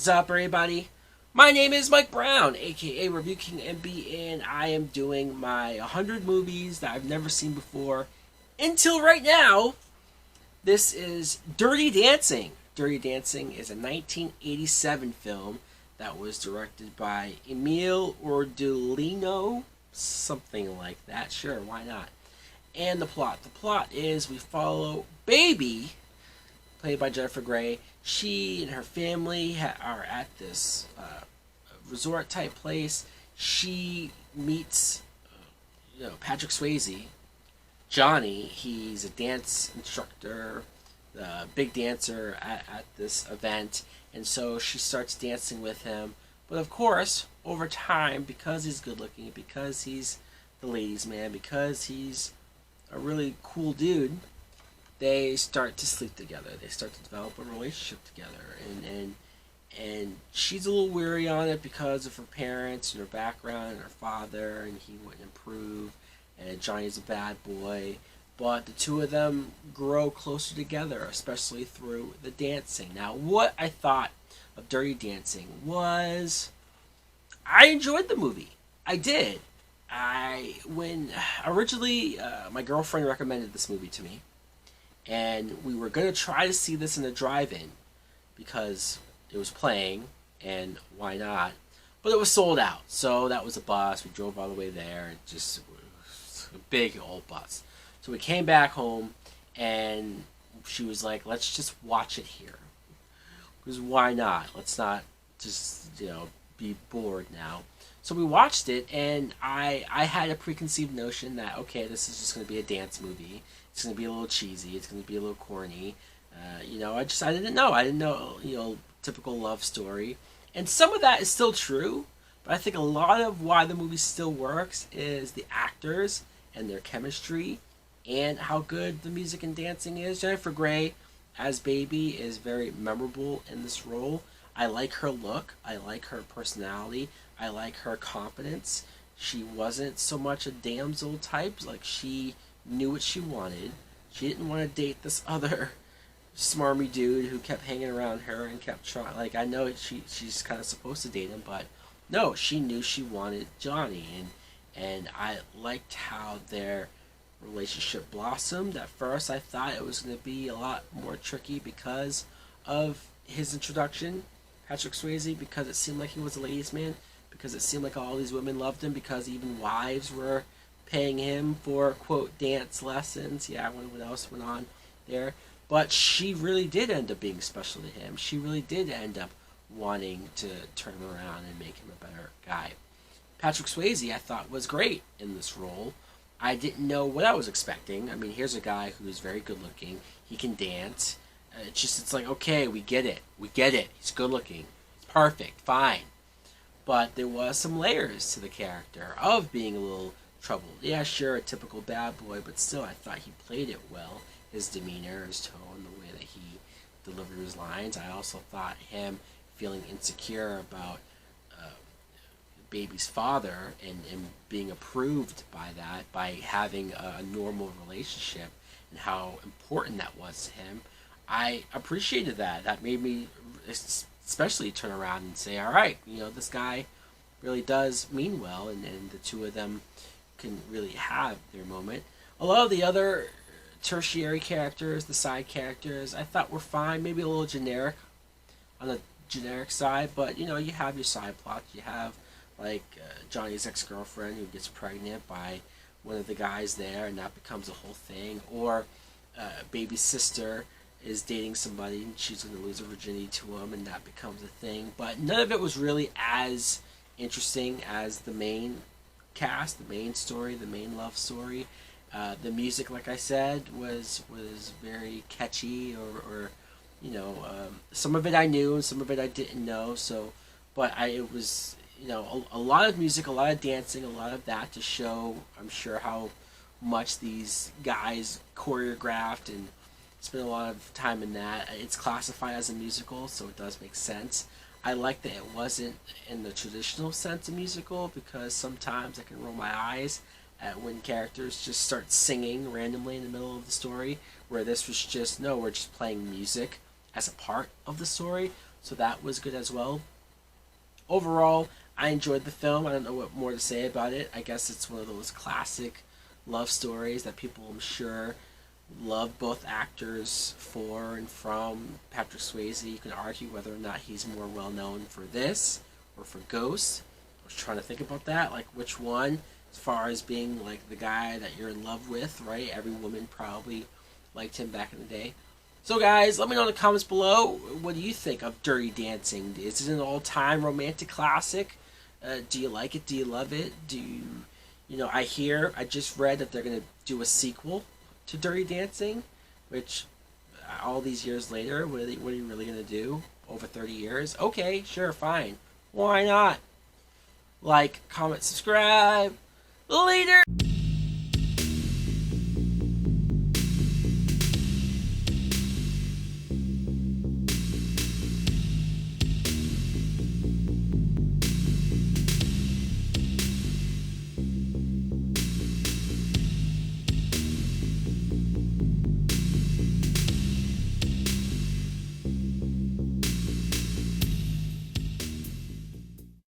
What is up, everybody? My name is Mike Brown, aka Review King MB, and I am doing my 100 movies that I've never seen before until right now. This is Dirty Dancing. Dirty Dancing is a 1987 film that was directed by Emile Ordolino, something like that. Sure, why not? And the plot. The plot is we follow Baby, played by Jennifer Grey. She and her family are at this resort type place. She meets, Patrick Swayze, Johnny. He's a dance instructor, a big dancer at this event, and so she starts dancing with him. But of course, over time, because he's good looking, because he's the ladies' man, because he's a really cool dude, they start to sleep together. They start to develop a relationship together, and she's a little weary on it because of her parents and her background and her father, and he wouldn't improve, and Johnny's a bad boy. But the two of them grow closer together, especially through the dancing. Now, what I thought of Dirty Dancing was I enjoyed the movie. I did. When originally my girlfriend recommended this movie to me, and we were going to try to see this in a drive-in because it was playing, and why not? But it was sold out, so that was a bus. We drove all the way there, and just a big old bus. So we came back home, and she was like, let's just watch it here. Because why not? Let's not just, be bored now. So we watched it, and I had a preconceived notion that, okay, this is just going to be a dance movie. It's going to be a little cheesy. It's going to be a little corny. I didn't know. I didn't know, typical love story. And some of that is still true, but I think a lot of why the movie still works is the actors and their chemistry and how good the music and dancing is. Jennifer Grey as Baby is very memorable in this role. I like her look. I like her personality. I like her confidence. She wasn't so much a damsel type. Like, she knew what she wanted. She didn't want to date this other smarmy dude who kept hanging around her and kept trying. Like, I know she's kind of supposed to date him, but no, she knew she wanted Johnny, and I liked how their relationship blossomed. At first, I thought it was going to be a lot more tricky because of his introduction, Patrick Swayze, because it seemed like he was a ladies' man, because it seemed like all these women loved him, because even wives were paying him for, quote, dance lessons. Yeah, what else went on there? But she really did end up being special to him. She really did end up wanting to turn him around and make him a better guy. Patrick Swayze, I thought, was great in this role. I didn't know what I was expecting. I mean, here's a guy who's very good looking. He can dance. It's like, okay, we get it. We get it. He's good looking. It's perfect. Fine. But there was some layers to the character of being a little troubled. Yeah, sure, a typical bad boy, but still, I thought he played it well. His demeanor, his tone, the way that he delivered his lines. I also thought him feeling insecure about Baby's father and being approved by that, by having a normal relationship, and how important that was to him. I appreciated that. That made me especially turn around and say, all right, this guy really does mean well, and the two of them can really have their moment. A lot of the other tertiary characters, the side characters, I thought were fine, maybe a little generic on the generic side, but you have your side plots. You have Johnny's ex-girlfriend who gets pregnant by one of the guys there, and that becomes a whole thing. Or Baby's sister is dating somebody and she's going to lose her virginity to him, and that becomes a thing. But none of it was really as interesting as the main cast, the main story, the main love story. The music, like I said, was very catchy, or some of it I knew and some of it I didn't know. It was a lot of music, a lot of dancing, a lot of that to show, I'm sure, how much these guys choreographed and spent a lot of time in that. It's classified as a musical, so it does make sense. I like that it wasn't in the traditional sense of musical, because sometimes I can roll my eyes at when characters just start singing randomly in the middle of the story, where this was just, no, we're just playing music as a part of the story. so that was good as well. Overall, I enjoyed the film. I don't know what more to say about it. I guess it's one of those classic love stories that people, I'm sure, love both actors for and from. Patrick Swayze, you can argue whether or not he's more well known for this or for Ghost. I was trying to think about that, like which one, as far as being like the guy that you're in love with, right? Every woman probably liked him back in the day. So, guys, let me know in the comments below. What do you think of Dirty Dancing? Is it an all-time romantic classic? Do you like it? Do you love it? Do you, I just read that they're going to do a sequel to Dirty Dancing, which all these years later, what are you really going to do? Over 30 years? Okay, sure, fine. Why not? Like, comment, subscribe. Later!